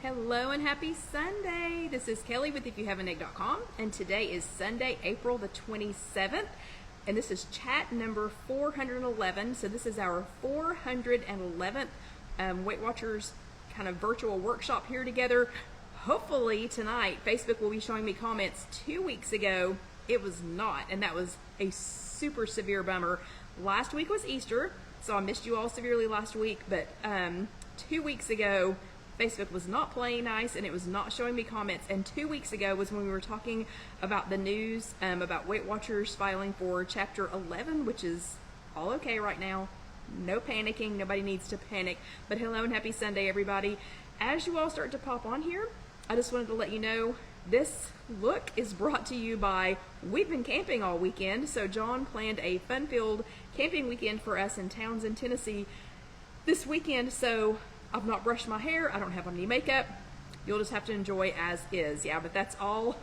Hello and happy Sunday. This is Kelly with IfYouHaveAnEgg.com, and today is Sunday, April the 27th, and this is chat number 411. So this is our 411th Weight Watchers kind of virtual workshop here together. Hopefully tonight, Facebook will be showing me comments. 2 weeks ago, it was not, and that was a super severe bummer. Last week was Easter, so I missed you all severely last week, but 2 weeks ago, Facebook was not playing nice and it was not showing me comments. And 2 weeks ago was when we were talking about the news about Weight Watchers filing for Chapter 11, which is all okay right now. No panicking. Nobody needs to panic. But hello and happy Sunday, everybody. As you all start to pop on here, I just wanted to let you know this look is brought to you by we've been camping all weekend. So John planned a fun-filled camping weekend for us in Townsend, Tennessee this weekend. So I've not brushed my hair. I don't have any makeup. You'll just have to enjoy as is. Yeah, but that's all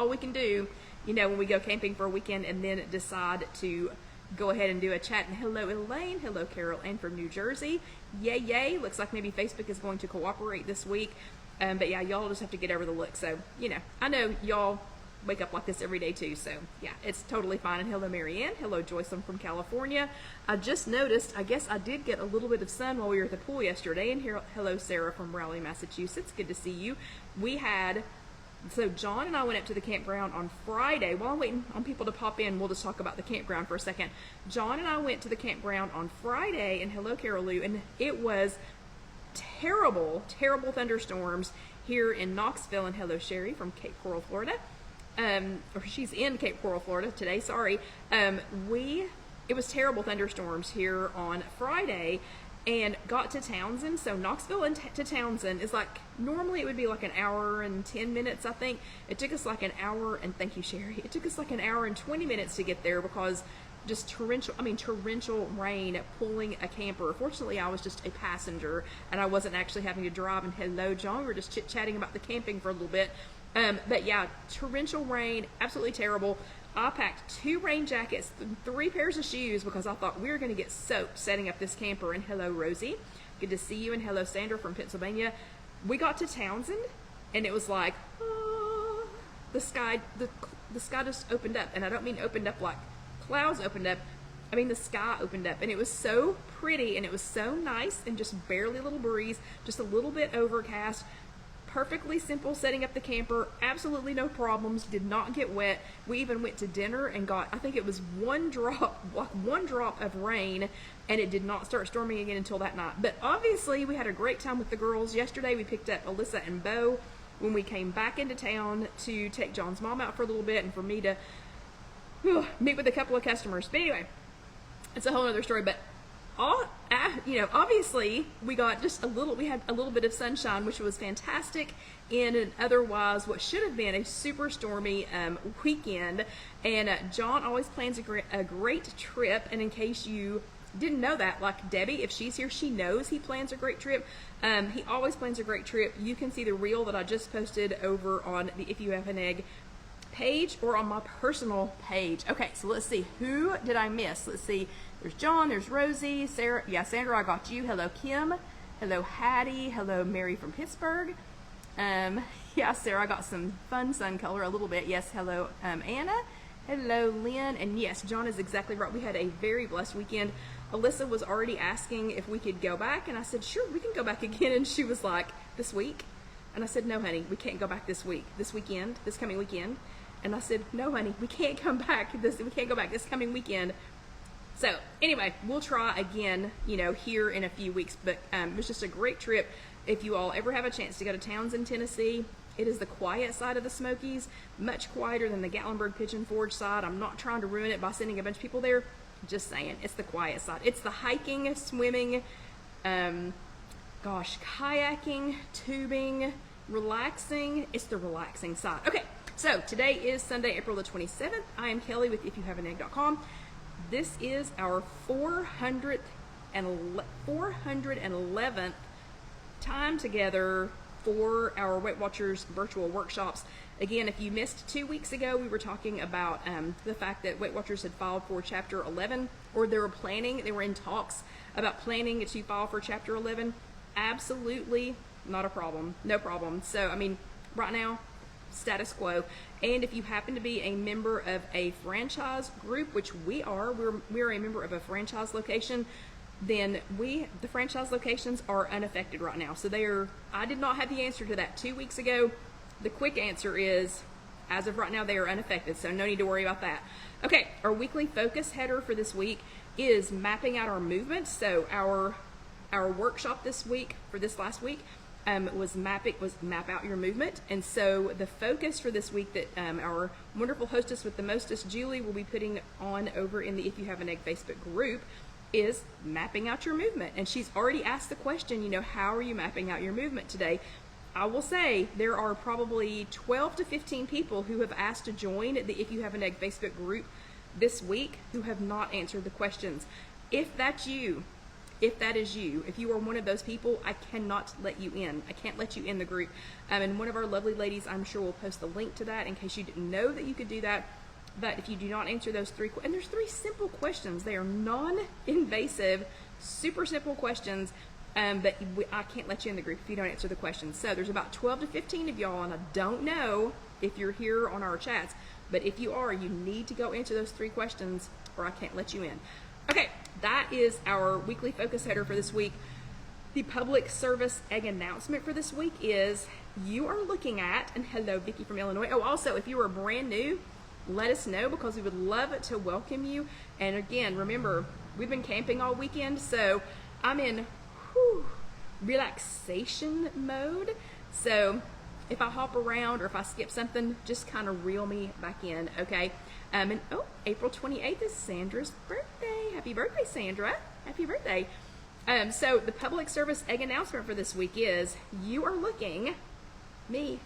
we can do, you know, when we go camping for a weekend and then decide to go ahead and do a chat. And hello, Elaine. Hello, Carol Ann from New Jersey. Yay, yay. Looks like maybe Facebook is going to cooperate this week. But yeah, y'all just have to get over the look. So, you know, I know y'all wake up like this every day too, so yeah, it's totally fine. And hello, Marianne. Hello, Joyce. I'm from California. I just noticed, I guess I did get a little bit of sun while we were at the pool yesterday. And here, hello, Sarah from Raleigh, Massachusetts. Good to see you. So John and I went up to the campground on Friday. While I'm waiting on people to pop in, we'll just talk about the campground for a second. John and I went to the campground on Friday, and hello, Carol Lou, and it was terrible thunderstorms here in Knoxville. And hello, Sherry from Cape Coral, Florida. Or she's in Cape Coral, Florida today, sorry. It was terrible thunderstorms here on Friday and got to Townsend. So Knoxville to Townsend is like, normally it would be like an hour and 10 minutes, I think. It took us like an hour, and thank you, Sherry. It took us like an hour and 20 minutes to get there because just torrential rain pulling a camper. Fortunately, I was just a passenger and I wasn't actually having to drive. And hello, John. We were just chit-chatting about the camping for a little bit. But yeah, torrential rain, absolutely terrible. I packed 2 rain jackets, 3 pairs of shoes because I thought we were going to get soaked setting up this camper. And hello, Rosie. Good to see you. And hello, Sandra from Pennsylvania. We got to Townsend and it was like, the sky just opened up. And I don't mean opened up like clouds opened up. I mean, the sky opened up and it was so pretty and it was so nice and just barely a little breeze, just a little bit overcast. Perfectly simple setting up the camper, absolutely no problems, did not get wet. We even went to dinner and got, I think it was one drop of rain, and it did not start storming again until that night. But obviously we had a great time with the girls. Yesterday we picked up Alyssa and Bo when we came back into town to take John's mom out for a little bit and for me to meet with a couple of customers. But anyway, it's a whole other story. But obviously we had a little bit of sunshine, which was fantastic in an otherwise what should have been a super stormy weekend. And John always plans a great trip. And in case you didn't know that, like Debbie, if she's here, she knows he plans a great trip. He always plans a great trip. You can see the reel that I just posted over on the If You Have an Egg page or on my personal page. Okay, so let's see, who did I miss? Let's see, there's John, there's Rosie, Sarah. Yeah, Sandra, I got you. Hello, Kim. Hello, Hattie. Hello, Mary from Pittsburgh. Yeah, Sarah, I got some fun sun color a little bit. Yes, hello, Anna. Hello, Lynn. And yes, John is exactly right. We had a very blessed weekend. Alyssa was already asking if we could go back, and I said, sure, we can go back again. And she was like, this week? And I said, no, honey, we can't go back this coming weekend. And I said, no, honey, we can't come back. We can't go back this coming weekend. So anyway, we'll try again, you know, here in a few weeks. But it was just a great trip. If you all ever have a chance to go to Townsend, Tennessee, it is the quiet side of the Smokies, much quieter than the Gatlinburg Pigeon Forge side. I'm not trying to ruin it by sending a bunch of people there. Just saying, it's the quiet side. It's the hiking, swimming, kayaking, tubing, relaxing. It's the relaxing side. Okay. So today is Sunday, April the 27th. I am Kelly with IfYouHaveAnEgg.com. This is our 411th time together for our Weight Watchers virtual workshops. Again, if you missed 2 weeks ago, we were talking about the fact that Weight Watchers had filed for Chapter 11, or they were in talks about planning to file for Chapter 11. Absolutely not a problem, no problem. So, I mean, right now, status quo. And if you happen to be a member of a franchise group, which we are, we're a member of a franchise location, then the franchise locations are unaffected right now. So I did not have the answer to that 2 weeks ago. The quick answer is, as of right now, they are unaffected, so no need to worry about that. Okay, our weekly focus header for this week is mapping out our movement. So our workshop this week, for this last week, was map out your movement. And so the focus for this week that our wonderful hostess with the mostest, Julie, will be putting on over in the If You Have an Egg Facebook group is mapping out your movement. And she's already asked the question, you know, how are you mapping out your movement today? I will say there are probably 12 to 15 people who have asked to join the If You Have an Egg Facebook group this week who have not answered the questions. If that's you, if that is you, if you are one of those people, I cannot let you in. I can't let you in the group. And one of our lovely ladies, I'm sure, will post the link to that in case you didn't know that you could do that. But if you do not answer those and there's 3 simple questions. They are non-invasive, super simple questions. But I can't let you in the group if you don't answer the questions. So there's about 12 to 15 of y'all, and I don't know if you're here on our chats, but if you are, you need to go answer those 3 questions or I can't let you in. Okay, that is our weekly focus header for this week. The public service egg announcement for this week is you are looking at, and hello, Vicki from Illinois. Oh, also, if you are brand new, let us know because we would love to welcome you. And again, remember, we've been camping all weekend, so I'm in relaxation mode. So if I hop around or if I skip something, just kind of reel me back in, okay? And April 28th is Sandra's birthday. Happy birthday, Sandra. Happy birthday. So the public service egg announcement for this week is you are looking, me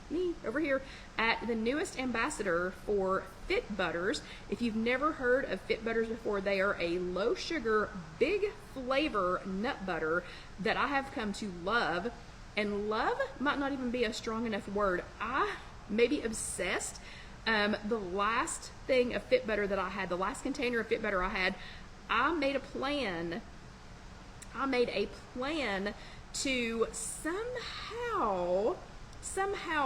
over here, at the newest ambassador for Fit Butters. If you've never heard of Fit Butters before, they are a low sugar, big flavor nut butter that I have come to love. And love might not even be a strong enough word. I may be obsessed. The last thing of Fit Butter that I had, the last container of Fit Butter I had, I made a plan to somehow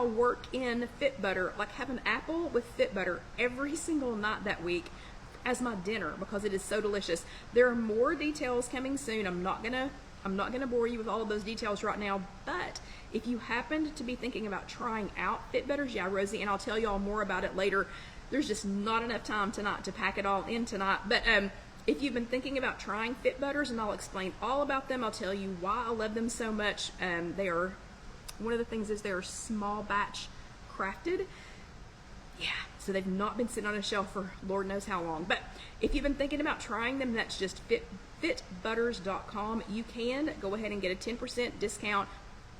work in Fit Butter, like have an apple with Fit Butter every single night that week as my dinner because it is so delicious. There are more details coming soon. I'm not gonna bore you with all of those details right now, but if you happen to be thinking about trying out Fit Butters, yeah, Rosie, and I'll tell y'all more about it later. There's just not enough time tonight to pack it all in tonight, but if you've been thinking about trying Fit Butters, and I'll explain all about them, I'll tell you why I love them so much. They are, one of the things is they're small batch crafted. Yeah, so they've not been sitting on a shelf for Lord knows how long. But if you've been thinking about trying them, that's just fitbutters.com. You can go ahead and get a 10% discount,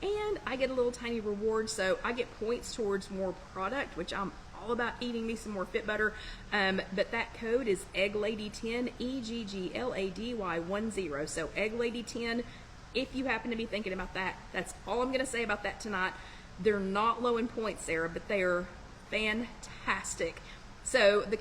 and I get a little tiny reward, so I get points towards more product, which I'm all about eating me some more Fit Butter. But that code is EggLady10, EGGLADY10. So EggLady10. If you happen to be thinking about that, that's all I'm going to say about that tonight. They're not low in points, Sarah, but they are fantastic. So the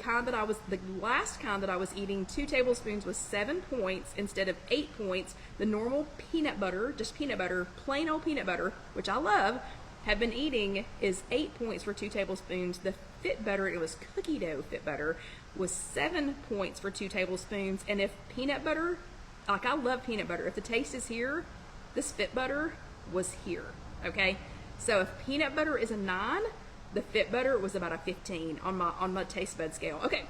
last kind that I was eating, 2 tablespoons was 7 points instead of 8 points. The normal peanut butter, just peanut butter, plain old peanut butter, which I love, have been eating is 8 points for 2 tablespoons. The Fit Butter, it was cookie dough Fit Butter, was 7 points for 2 tablespoons. And if peanut butter, like I love peanut butter, if the taste is here, this Fit Butter was here, okay? So if peanut butter is a 9, the Fit Butter was about a 15 on my taste bud scale. Okay,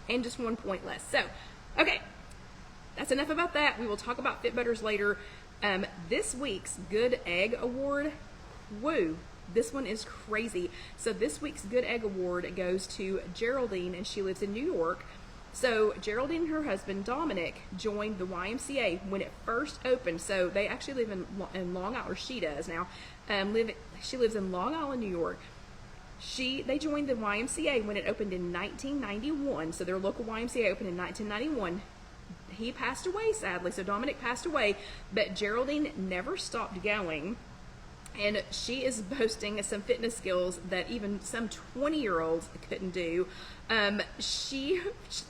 and just 1 point less. So, okay, that's enough about that. We will talk about Fit Butters later. This week's Good Egg Award, woo, this one is crazy. So this week's Good Egg Award goes to Geraldine, and she lives in New York. So Geraldine and her husband Dominic joined the YMCA when it first opened. So they actually live in Long Island, or she does now. She lives in Long Island, New York. They joined the YMCA when it opened in 1991. So their local YMCA opened in 1991. He passed away, sadly. So Dominic passed away, but Geraldine never stopped going. And she is boasting some fitness skills that even some 20-year-olds couldn't do. She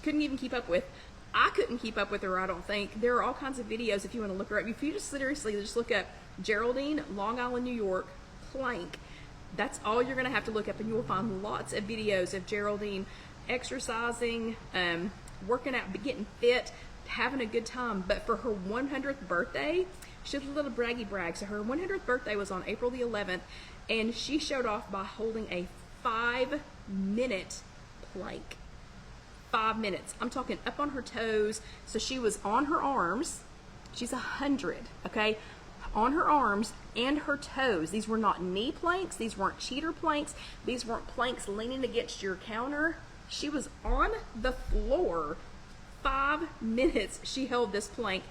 couldn't even keep up with. I couldn't keep up with her, I don't think. There are all kinds of videos if you want to look her up. If you just seriously just look up Geraldine, Long Island, New York, plank, that's all you're going to have to look up, and you will find lots of videos of Geraldine exercising, working out, getting fit, having a good time. But for her 100th birthday, she did a little braggy brag. So her 100th birthday was on April the 11th, and she showed off by holding a 5-minute plank. 5 minutes. I'm talking up on her toes. So she was on her arms. She's 100, okay? On her arms and her toes. These were not knee planks. These weren't cheater planks. These weren't planks leaning against your counter. She was on the floor. 5 minutes she held this plank.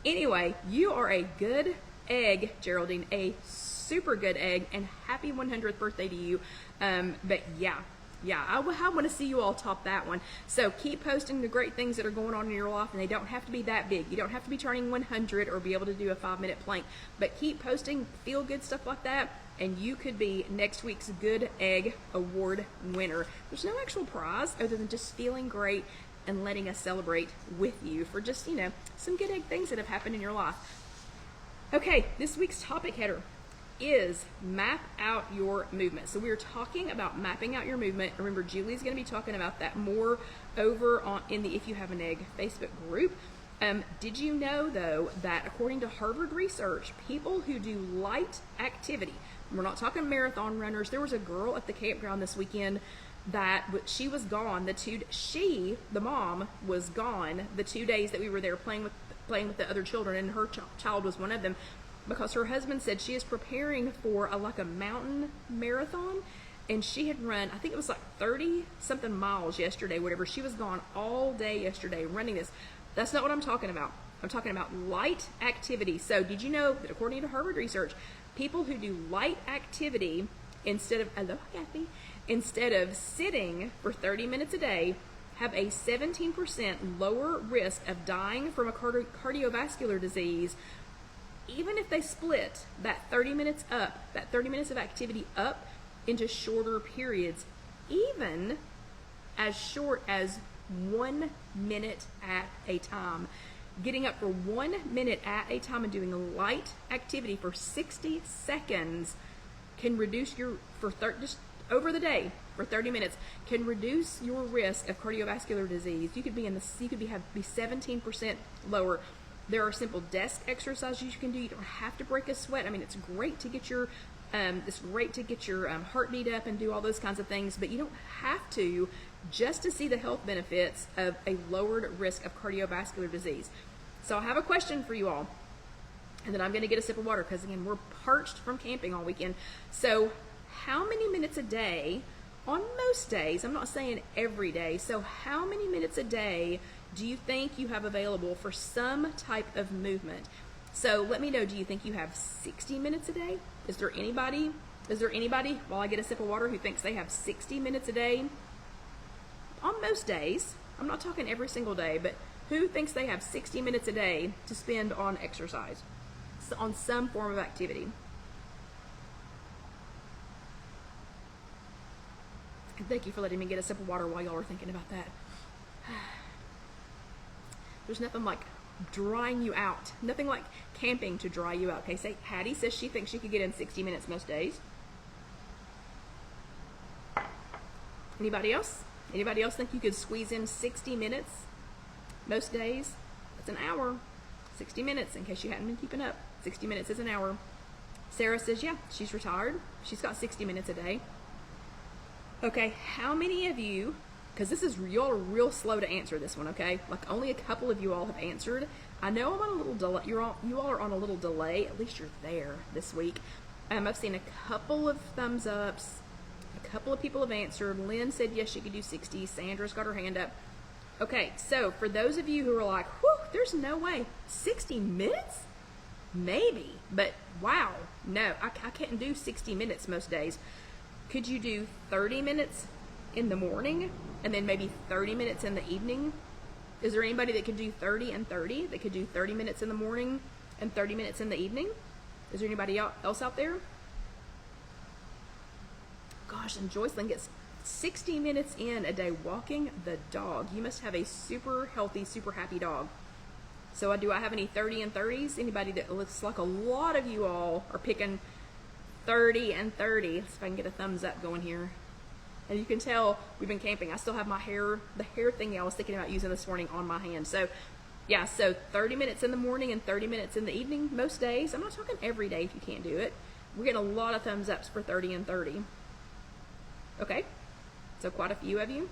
Anyway, you are a good egg, Geraldine, a super good egg, and happy 100th birthday to you. But yeah, I want to see you all top that one. So keep posting the great things that are going on in your life, and they don't have to be that big. You don't have to be turning 100 or be able to do a 5-minute plank, but keep posting feel good stuff like that, and you could be next week's Good Egg Award winner. There's no actual prize other than just feeling great and letting us celebrate with you for just, you know, some good egg things that have happened in your life. Okay, this week's topic header is map out your movement. So we're talking about mapping out your movement. Remember, Julie's going to be talking about that more over in the If You Have an Egg Facebook group. Did you know, though, that according to Harvard research, people who do light activity, we're not talking marathon runners. There was a girl at the campground this weekend that she was gone the mom was gone the 2 days that we were there playing with the other children, and her child was one of them, because her husband said she is preparing for a mountain marathon, and she had run, I think it was like 30 something miles yesterday, whatever. She was gone all day yesterday running this. That's not what I'm talking about. I'm talking about light activity. So did you know that according to Harvard research, people who do light activity instead of sitting for 30 minutes a day have a 17% lower risk of dying from a cardiovascular disease, even if they split that 30 minutes of activity up into shorter periods, even as short as 1 minute at a time. Getting up for 1 minute at a time and doing a light activity for 60 seconds can reduce just over the day for 30 minutes can reduce your risk of cardiovascular disease. You could be 17% lower. There are simple desk exercises you can do. You don't have to break a sweat. I mean, it's great to get your heartbeat up and do all those kinds of things, but you don't have to, just to see the health benefits of a lowered risk of cardiovascular disease. So I have a question for you all, and then I'm going to get a sip of water because, again, we're parched from camping all weekend. So how many minutes a day, on most days, I'm not saying every day, so how many minutes a day do you think you have available for some type of movement? So let me know, do you think you have 60 minutes a day? Is there anybody, while I get a sip of water, who thinks they have 60 minutes a day? On most days, I'm not talking every single day, but who thinks they have 60 minutes a day to spend on exercise, on some form of activity? And thank you for letting me get a sip of water while y'all are thinking about that. There's nothing like drying you out. Nothing like camping to dry you out. Okay, say Hattie says she thinks she could get in 60 minutes most days. Anybody else? Anybody else think you could squeeze in 60 minutes most days? That's an hour. 60 minutes, in case you hadn't been keeping up. 60 minutes is an hour. Sarah says, yeah, she's retired. She's got 60 minutes a day. Okay, how many of you, because y'all are real slow to answer this one, okay? Like only a couple of you all have answered. I know I'm on a little delay. You all are on a little delay. At least you're there this week. I've seen a couple of thumbs ups. A couple of people have answered. Lynn said yes, she could do 60. Sandra's got her hand up. Okay, so for those of you who are like, whew, there's no way. 60 minutes? Maybe, but wow, no, I can't do 60 minutes most days. Could you do 30 minutes in the morning and then maybe 30 minutes in the evening? Is there anybody that could do 30 and 30? That could do 30 minutes in the morning and 30 minutes in the evening? Is there anybody else out there? Gosh, and Joycelyn gets 60 minutes in a day walking the dog. You must have a super healthy, super happy dog. So do I have any 30 and 30s? Anybody? That looks like a lot of you all are picking 30 and 30. Let's see if I can get a thumbs up going here. And you can tell we've been camping. I still have my hair, the hair thing I was thinking about using this morning on my hand. So yeah, so 30 minutes in the morning and 30 minutes in the evening most days. I'm not talking every day if you can't do it. We're getting a lot of thumbs ups for 30 and 30. Okay, so quite a few of you.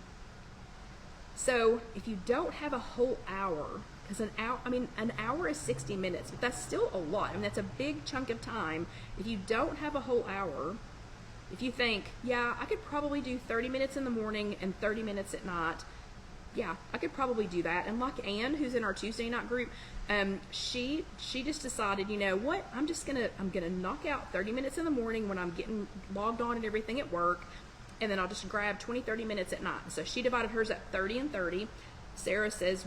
So if you don't have a whole hour, because an hour is 60 minutes, but that's still a lot. I mean, that's a big chunk of time. If you don't have a whole hour, if you think, yeah, I could probably do 30 minutes in the morning and 30 minutes at night, yeah, I could probably do that. And like Anne, who's in our Tuesday night group, she just decided, you know what, I'm gonna knock out 30 minutes in the morning when I'm getting logged on and everything at work, and then I'll just grab 20-30 minutes at night. So she divided hers at 30 and 30. Sarah says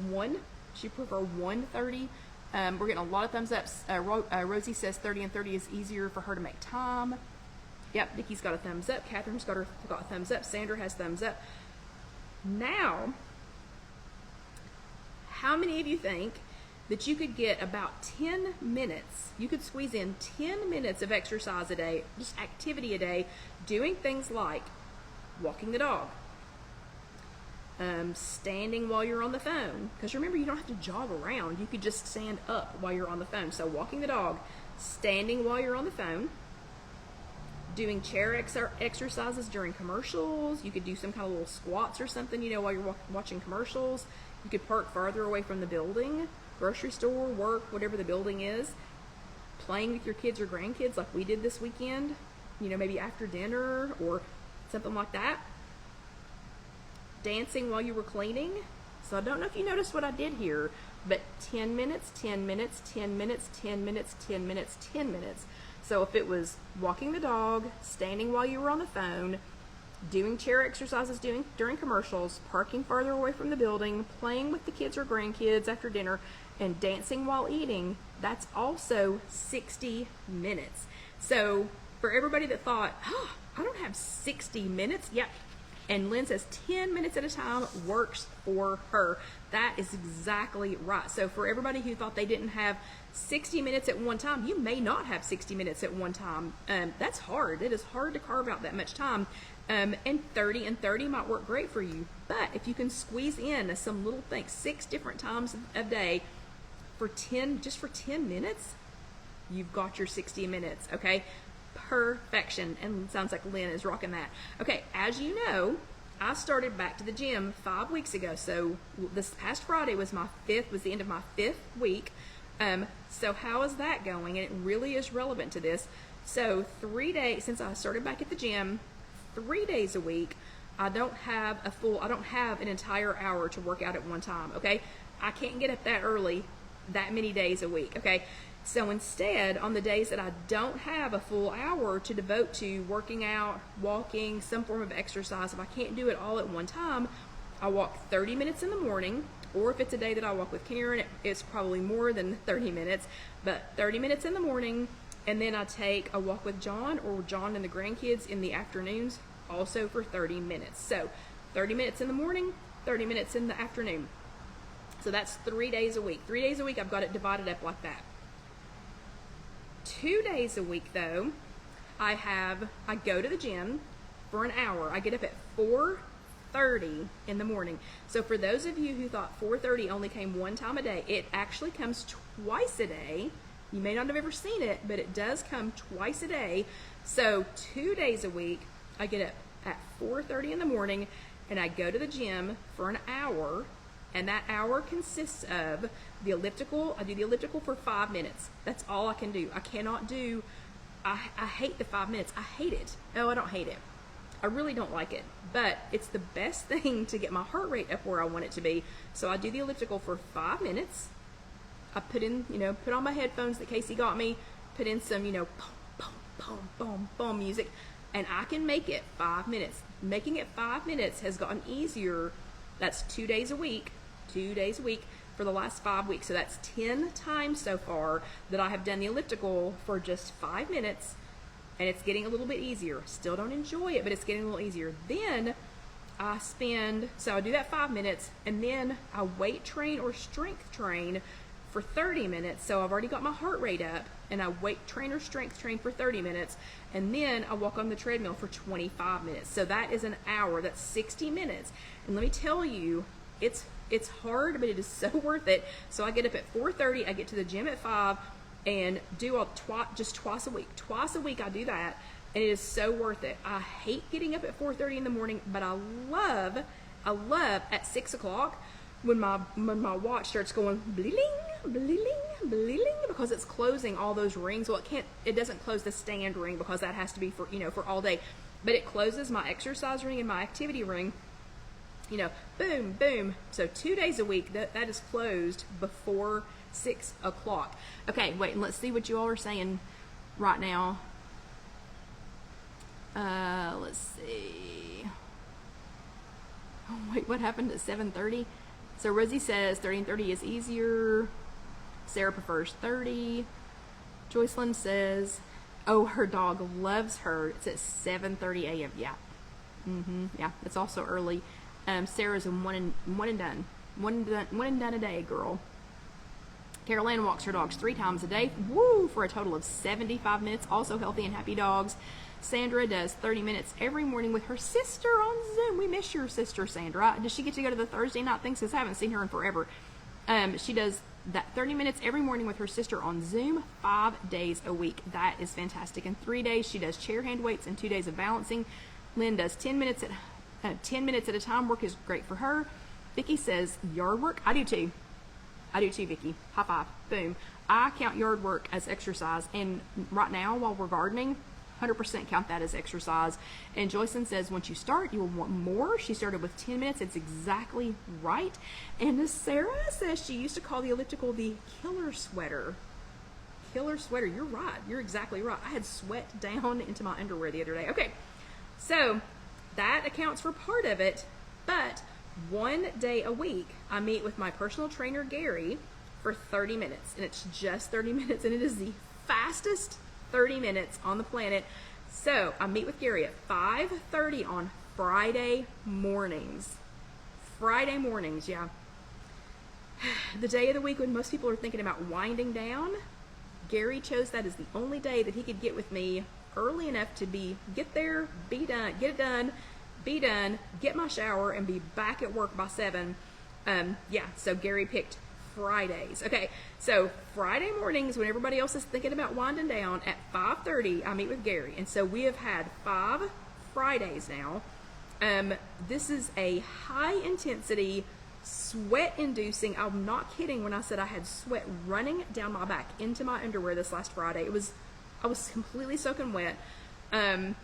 she prefer 1:30. We're getting a lot of thumbs ups. Rosie says 30 and 30 is easier for her to make time. Yep, Nikki's got a thumbs up. Catherine's got a thumbs up. Sandra has thumbs up. Now, how many of you think that you could get about 10 minutes, you could squeeze in 10 minutes of exercise a day, just activity a day, doing things like walking the dog, standing while you're on the phone, because remember, you don't have to jog around, you could just stand up while you're on the phone. So walking the dog, standing while you're on the phone, doing chair exercises during commercials. You could do some kind of little squats or something, you know, while you're watching commercials. You could park farther away from the building, grocery store, work, whatever the building is. Playing with your kids or grandkids like we did this weekend, you know, maybe after dinner or something like that. Dancing while you were cleaning. So I don't know if you noticed what I did here, but 10 minutes, 10 minutes, 10 minutes, 10 minutes, 10 minutes, 10 minutes. So if it was walking the dog, standing while you were on the phone, doing chair exercises during commercials, parking farther away from the building, playing with the kids or grandkids after dinner, and dancing while eating, that's also 60 minutes. So for everybody that thought, oh, I don't have 60 minutes, yep. And Lynn says 10 minutes at a time works for her. That is exactly right. So for everybody who thought they didn't have 60 minutes at one time, you may not have 60 minutes at one time. That's hard. It is hard to carve out that much time. And 30 and 30 might work great for you. But if you can squeeze in some little things, 6 different times a day for 10 minutes, you've got your 60 minutes, okay? Perfection. And it sounds like Lynn is rocking that. Okay, as you know, I started back to the gym 5 weeks ago. So this past Friday was the end of my 5th week. So how is that going? And it really is relevant to this. So 3 days since I started back at the gym, 3 days a week, I don't have an entire hour to work out at one time, okay? I can't get up that early that many days a week, okay? So instead, on the days that I don't have a full hour to devote to working out, walking, some form of exercise, if I can't do it all at one time, I walk 30 minutes in the morning, or if it's a day that I walk with Karen, it's probably more than 30 minutes, but 30 minutes in the morning, and then I take a walk with John or John and the grandkids in the afternoons, also for 30 minutes. So 30 minutes in the morning, 30 minutes in the afternoon. So that's 3 days a week. 3 days a week, I've got it divided up like that. 2 days a week, though, I go to the gym for an hour. I get up at 4:30 in the morning. So for those of you who thought 4:30 only came one time a day, it actually comes twice a day. You may not have ever seen it, but it does come twice a day. So 2 days a week, I get up at 4:30 in the morning, and I go to the gym for an hour. And that hour consists of the elliptical. I do the elliptical for 5 minutes. That's all I can do. I cannot do, I hate the 5 minutes. I hate it. No, I don't hate it. I really don't like it. But it's the best thing to get my heart rate up where I want it to be. So I do the elliptical for 5 minutes. I put on my headphones that Casey got me, put in some, boom, boom, boom, boom music, and I can make it 5 minutes. Making it 5 minutes has gotten easier. That's 2 days a week. 2 days a week for the last 5 weeks. So that's 10 times so far that I have done the elliptical for just 5 minutes, and it's getting a little bit easier. Still don't enjoy it, but it's getting a little easier. Then so I do that 5 minutes, and then I weight train or strength train for 30 minutes. So I've already got my heart rate up, and I weight train or strength train for 30 minutes, and then I walk on the treadmill for 25 minutes. So that is an hour. That's 60 minutes. And let me tell you, it's hard, but it is so worth it. So I get up at 4:30, I get to the gym at 5, and do just twice a week. Twice a week I do that, and it is so worth it. I hate getting up at 4:30 in the morning, but I love at 6 o'clock when my watch starts going bling, bling, bling, because it's closing all those rings. Well, it doesn't close the stand ring, because that has to be for all day, but it closes my exercise ring and my activity ring. Boom, boom. So 2 days a week that is closed before 6 o'clock. Okay, wait, and let's see what you all are saying right now. Let's see. Oh, wait, what happened at 7:30? So Rosie says 30 and 30 is easier. Sarah prefers 30. Joycelyn says, oh, her dog loves her. It's at 7:30 a.m. Yeah. Yeah, it's also early. Sarah's a one and done. One and done a day, girl. Caroline walks her dogs 3 times a day, woo, for a total of 75 minutes. Also healthy and happy dogs. Sandra does 30 minutes every morning with her sister on Zoom. We miss your sister, Sandra. Does she get to go to the Thursday night thing? Since I haven't seen her in forever. She does that 30 minutes every morning with her sister on Zoom 5 days a week. That is fantastic. In 3 days, she does chair hand weights and 2 days of balancing. Lynn does 10 minutes at a time. Work is great for her. Vicky says yard work. I do too, Vicky. High five. Boom. I count yard work as exercise, and right now while we're gardening, 100% count that as exercise. And Joycelyn says once you start, you will want more. She started with 10 minutes. It's exactly right. And Sarah says she used to call the elliptical the killer sweater. Killer sweater. You're right. You're exactly right. I had sweat down into my underwear the other day. Okay, so that accounts for part of it, but 1 day a week I meet with my personal trainer Gary for 30 minutes, and it's just 30 minutes, and it is the fastest 30 minutes on the planet. So I meet with Gary at 5:30 on Friday mornings. Friday mornings, yeah. The day of the week when most people are thinking about winding down, Gary chose that as the only day that he could get with me early enough to get there, be done, get it done, be done, get my shower, and be back at work by 7. Yeah, so Gary picked Fridays. Okay, so Friday mornings when everybody else is thinking about winding down, at 5:30 I meet with Gary, and so we have had 5 Fridays now. This is a high intensity, sweat inducing, I'm not kidding when I said I had sweat running down my back into my underwear this last Friday. I was completely soaking wet. But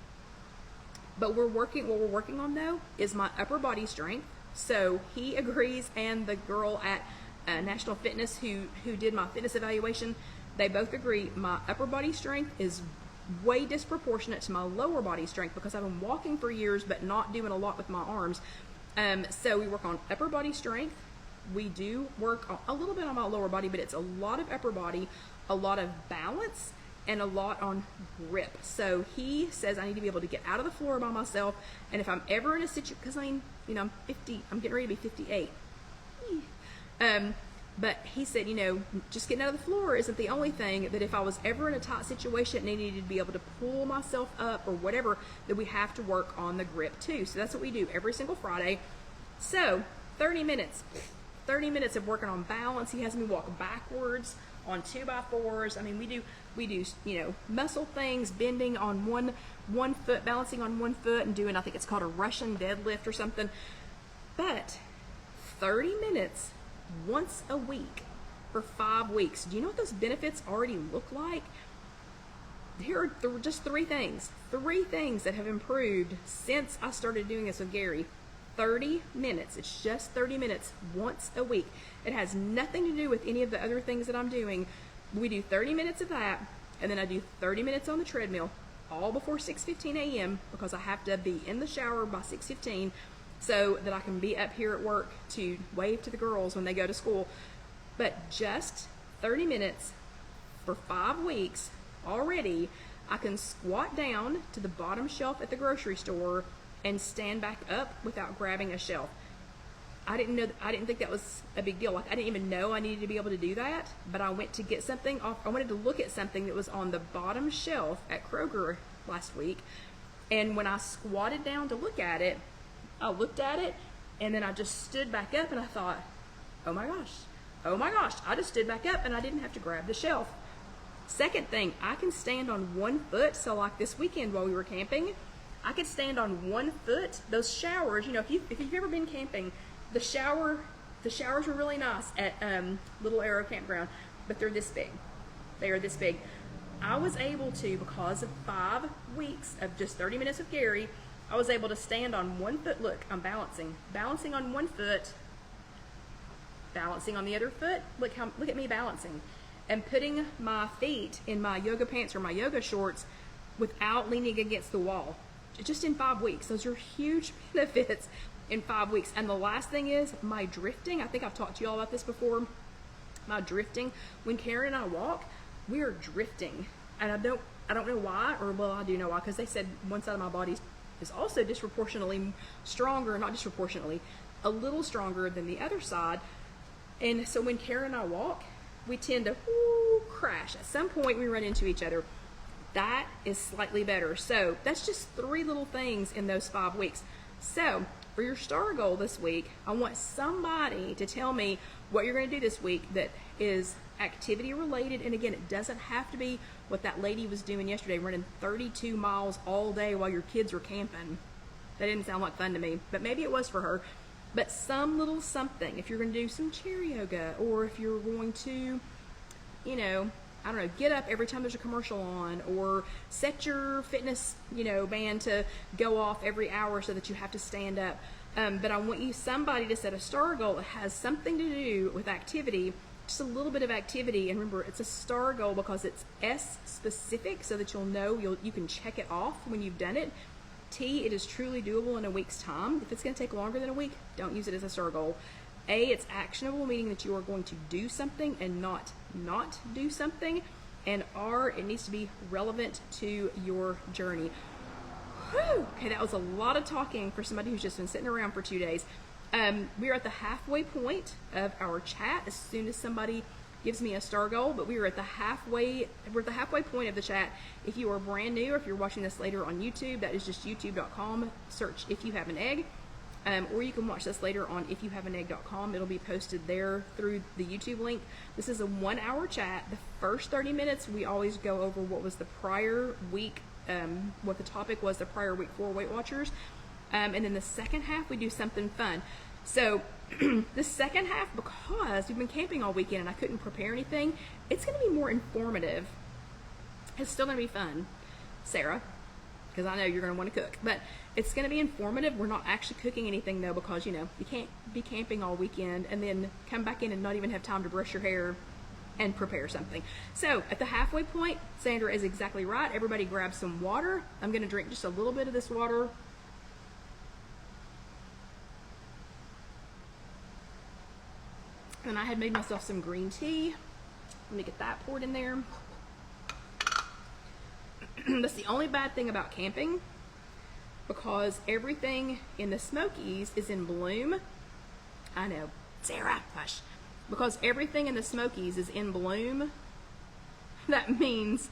what we're working on though is my upper body strength. So he agrees, and the girl at National Fitness who did my fitness evaluation, they both agree my upper body strength is way disproportionate to my lower body strength, because I've been walking for years but not doing a lot with my arms. So we work on upper body strength. We do work a little bit on my lower body, but it's a lot of upper body, a lot of balance, and a lot on grip. So he says I need to be able to get out of the floor by myself, and if I'm ever in a situation, because I'm getting ready to be 58. But he said, just getting out of the floor isn't the only thing, that if I was ever in a tight situation and needed to be able to pull myself up or whatever, that we have to work on the grip too. So that's what we do every single Friday. So 30 minutes of working on balance. He has me walk backwards on 2x4s. I mean, we do muscle things, bending on one foot, balancing on one foot, and doing, I think it's called a Russian deadlift or something. But 30 minutes once a week for 5 weeks. Do you know what those benefits already look like? Here are just 3 things that have improved since I started doing this with Gary. 30 minutes. It's just 30 minutes once a week. It has nothing to do with any of the other things that I'm doing. We do 30 minutes of that, and then I do 30 minutes on the treadmill, all before 6:15 a.m. because I have to be in the shower by 6:15 so that I can be up here at work to wave to the girls when they go to school. But just 30 minutes for 5 weeks already. I can squat down to the bottom shelf at the grocery store and stand back up without grabbing a shelf. I didn't think that was a big deal. Like, I didn't even know I needed to be able to do that, but I went to get something off. I wanted to look at something that was on the bottom shelf at Kroger last week. And when I squatted down to look at it, I looked at it, and then I just stood back up, and I thought, oh my gosh, I just stood back up and I didn't have to grab the shelf. Second thing, I can stand on one foot. So like this weekend while we were camping, I could stand on one foot. Those showers, you know, if you've ever been camping, the showers were really nice at Little Arrow Campground, but they're this big. They are this big. I was able to, because of 5 weeks of just 30 minutes with Gary, I was able to stand on one foot. Look, I'm balancing on one foot, balancing on the other foot. Look at me balancing, and putting my feet in my yoga pants or my yoga shorts without leaning against the wall. Just in 5 weeks. Those are huge benefits in 5 weeks. And the last thing is my drifting. I think I've talked to you all about this before. My drifting. When Karen and I walk, we are drifting. And I don't know why, or well, I do know why, because they said one side of my body is also disproportionately stronger, not disproportionately, a little stronger than the other side. And so when Karen and I walk, we tend to crash. At some point we run into each other. That is slightly better. So that's just 3 little things in those 5 weeks. So for your star goal this week, I want somebody to tell me what you're going to do this week that is activity related. And again, it doesn't have to be what that lady was doing yesterday, running 32 miles all day while your kids were camping. That didn't sound like fun to me, but maybe it was for her. But some little something. If you're going to do some chair yoga, or if you're going to, you know, I don't know, get up every time there's a commercial on, or set your fitness, you know, band to go off every hour so that you have to stand up. But I want somebody to set a star goal that has something to do with activity, just a little bit of activity. And remember, it's a star goal because it's S specific, so that you'll know you can check it off when you've done it. T, it is truly doable in a week's time. If it's going to take longer than a week, don't use it as a star goal. A, it's actionable, meaning that you are going to do something and not do something. And R, it needs to be relevant to your journey. Whew. Okay, that was a lot of talking for somebody who's just been sitting around for 2 days. We are at the halfway point of our chat as soon as somebody gives me a star goal, but we're at the halfway point of the chat. If you are brand new, or if you're watching this later on YouTube, that is just youtube.com, search If You Have an Egg. Or you can watch this later on IfYouHaveAnEgg.com. It'll be posted there through the YouTube link. This is a 1-hour chat. The first 30 minutes, we always go over what was the prior week, what the topic was the prior week for Weight Watchers. And then the second half, we do something fun. So the second half, because we've been camping all weekend and I couldn't prepare anything, it's going to be more informative. It's still going to be fun, Sarah, because I know you're going to want to cook. But it's going to be informative. We're not actually cooking anything, though, because, you know, you can't be camping all weekend and then come back in and not even have time to brush your hair and prepare something. So at the halfway point, Sandra is exactly right. Everybody grab some water. I'm going to drink just a little bit of this water. And I had made myself some green tea. Let me get that poured in there. That's the only bad thing about camping, because everything in the Smokies is in bloom. I know, Sarah, hush. Because everything in the Smokies is in bloom, that means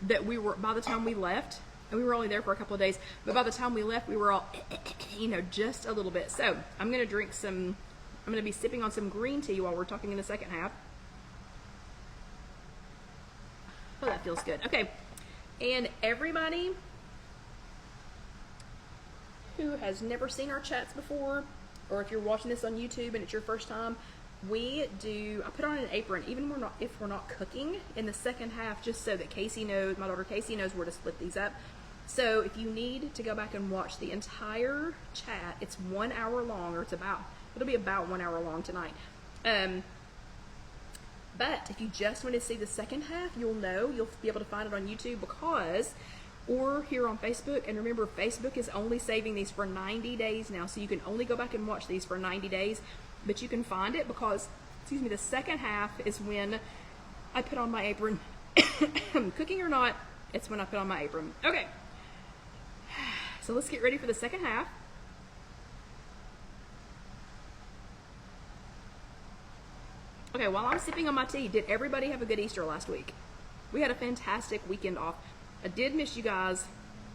that by the time we left, and we were only there for a couple of days, but by the time we left, we were all, you know, just a little bit. So I'm going to be sipping on some green tea while we're talking in the second half. Oh, that feels good. Okay. And everybody who has never seen our chats before, or if you're watching this on YouTube and it's your first time, I put on an apron, even if we're not cooking, in the second half, just so that my daughter Casey knows where to split these up. So if you need to go back and watch the entire chat, it's 1 hour long, or it'll be about 1 hour long tonight. But if you just want to see the second half, you'll be able to find it on YouTube or here on Facebook. And remember, Facebook is only saving these for 90 days now, so you can only go back and watch these for 90 days. But you can find it because, the second half is when I put on my apron. Cooking or not, it's when I put on my apron. Okay. So let's get ready for the second half. Okay, while I'm sipping on my tea, did everybody have a good Easter last week? We had a fantastic weekend off. I did miss you guys,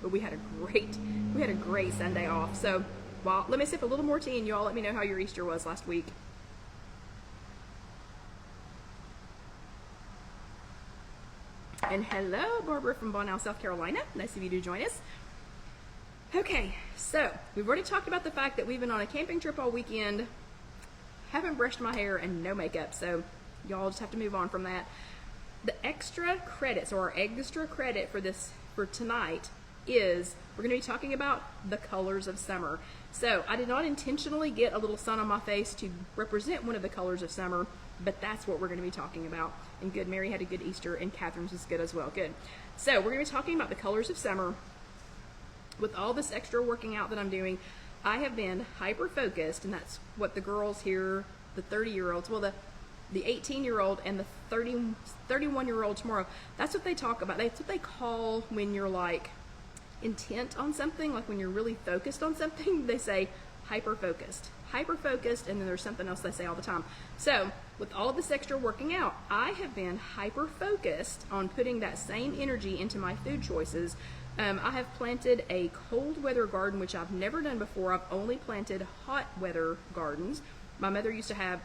but we had a great Sunday off. So, well, let me sip a little more tea and y'all let me know how your Easter was last week. And hello, Barbara from Bonal, South Carolina. Nice of you to join us. Okay, so we've already talked about the fact that we've been on a camping trip all weekend, haven't brushed my hair, and no makeup, so y'all just have to move on from that. The extra credits, or our extra credit for tonight, is we're going to be talking about the colors of summer. So I did not intentionally get a little sun on my face to represent one of the colors of summer, but that's what we're going to be talking about. And good, Mary had a good Easter, and Catherine's was good as well. Good. So we're going to be talking about the colors of summer. With all this extra working out that I'm doing, I have been hyper-focused, and that's what the girls here, the 30-year-olds, well, the 18-year-old and the 31-year-old tomorrow, that's what they talk about. That's what they call when you're like intent on something, like when you're really focused on something, they say hyper-focused. Hyper-focused, and then there's something else they say all the time. So with all of this extra working out, I have been hyper-focused on putting that same energy into my food choices. I have planted a cold weather garden, which I've never done before. I've only planted hot weather gardens. My mother used to have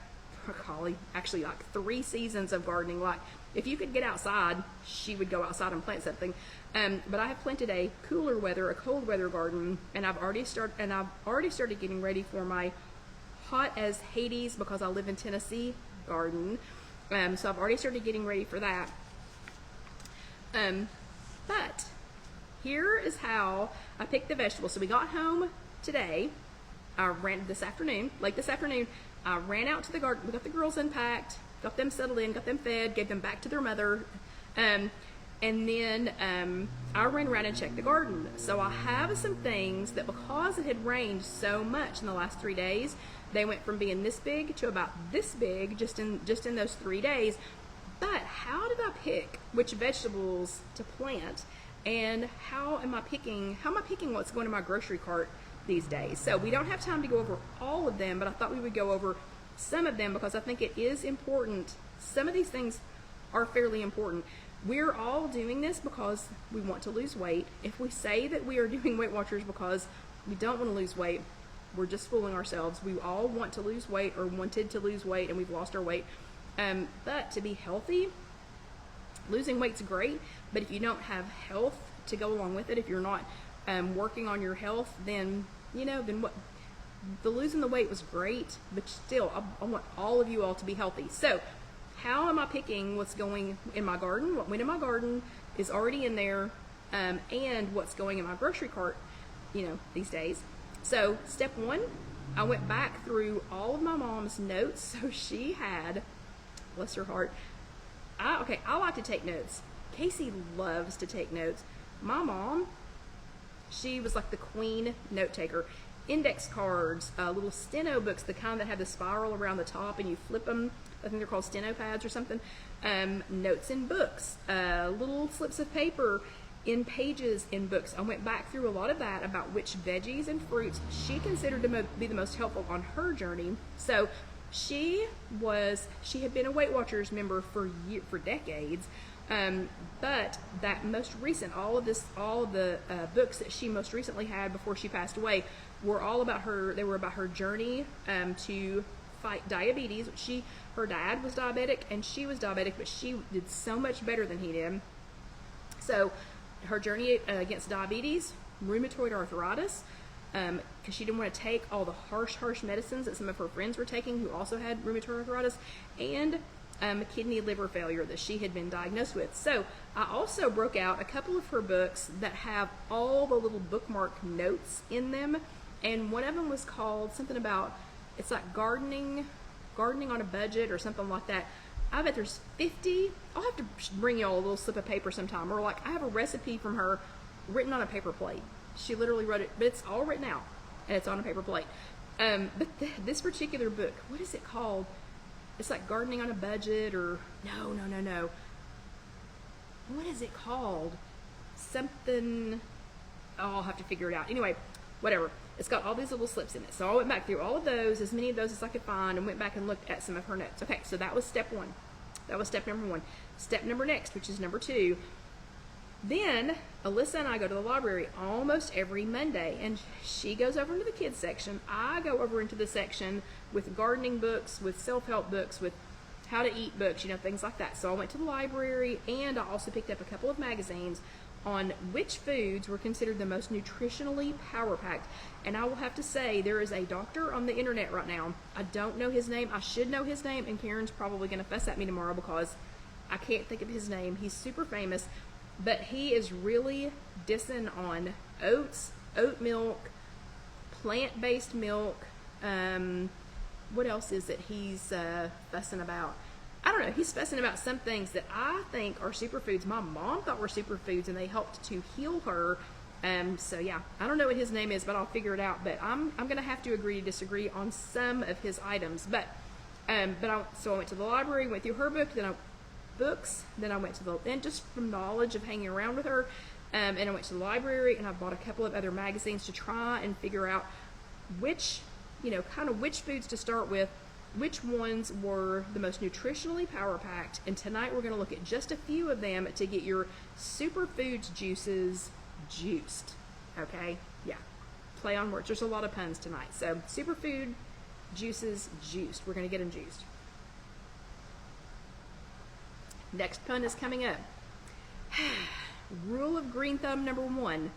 actually like 3 seasons of gardening. Like if you could get outside, she would go outside and plant something. But I have planted a cooler weather, a cold weather garden, and I've already started getting ready for my hot as Hades, because I live in Tennessee, garden. So I've already started getting ready for that. But here is how I picked the vegetables. So we got home today. Late this afternoon, I ran out to the garden. We got the girls unpacked, got them settled in, got them fed, gave them back to their mother. And then I ran around and checked the garden. So I have some things that, because it had rained so much in the last 3 days, they went from being this big to about this big just in those 3 days. But how did I pick which vegetables to plant, and how am I picking what's going in my grocery cart these days? So we don't have time to go over all of them, but I thought we would go over some of them because I think it is important. Some of these things are fairly important. We're all doing this because we want to lose weight. If we say that we are doing Weight Watchers because we don't want to lose weight, we're just fooling ourselves. We all want to lose weight or wanted to lose weight, and we've lost our weight. But to be healthy, losing weight's great, but if you don't have health to go along with it, if you're not working on your health, then what? The losing the weight was great, but still, I want all of you all to be healthy. So how am I picking what's going in my garden? What went in my garden is already in there, and what's going in my grocery cart, these days. So step 1, I went back through all of my mom's notes. So she had, bless her heart, I like to take notes. Casey loves to take notes. My mom, she was like the queen note taker. Index cards, little steno books, the kind that have the spiral around the top and you flip them. I think they're called steno pads or something. Notes in books, little slips of paper in pages in books. I went back through a lot of that about which veggies and fruits she considered to be the most helpful on her journey. So she had been a Weight Watchers member for decades. But that most recent, all of the books that she most recently had before she passed away were all about her. They were about her journey to fight diabetes. Her dad was diabetic and she was diabetic, but she did so much better than he did. So her journey against diabetes, rheumatoid arthritis, because she didn't want to take all the harsh medicines that some of her friends were taking who also had rheumatoid arthritis, and kidney liver failure that she had been diagnosed with. So I also broke out a couple of her books that have all the little bookmark notes in them, and one of them was called something about, it's like gardening on a budget or something like that. I bet there's 50. I'll have to bring y'all a little slip of paper sometime, or like I have a recipe from her written on a paper plate. She literally wrote it, but it's all written out and it's on a paper plate. But this particular book, what is it called? It's like gardening on a budget, or no. What is it called? Something. I'll have to figure it out. Anyway, whatever. It's got all these little slips in it. So I went back through all of those, as many of those as I could find, and went back and looked at some of her notes. Okay, so that was step one. That was step number one. Step number next, which is number two. Then Alyssa and I go to the library almost every Monday, and she goes over into the kids section. I go over into the section with gardening books, with self-help books, with how to eat books, you know, things like that. So I went to the library, and I also picked up a couple of magazines on which foods were considered the most nutritionally power-packed. And I will have to say, there is a doctor on the internet right now. I don't know his name. I should know his name, and Karen's probably going to fuss at me tomorrow because I can't think of his name. He's super famous, but he is really dissing on oats, oat milk, plant-based milk. What else is it he's fussing about? I don't know. He's fussing about some things that I think are superfoods. My mom thought were superfoods, and they helped to heal her. So yeah, I don't know what his name is, but I'll figure it out. But I'm gonna have to agree to disagree on some of his items. So I went to the library, went through her book, then I went to and just from knowledge of hanging around with her, and I went to the library, and I bought a couple of other magazines to try and figure out which foods to start with, which ones were the most nutritionally power-packed. And tonight we're going to look at just a few of them to get your superfoods juices juiced. Okay? Yeah. Play on words. There's a lot of puns tonight. So superfood juices juiced. We're going to get them juiced. Next pun is coming up. Rule of green thumb number one.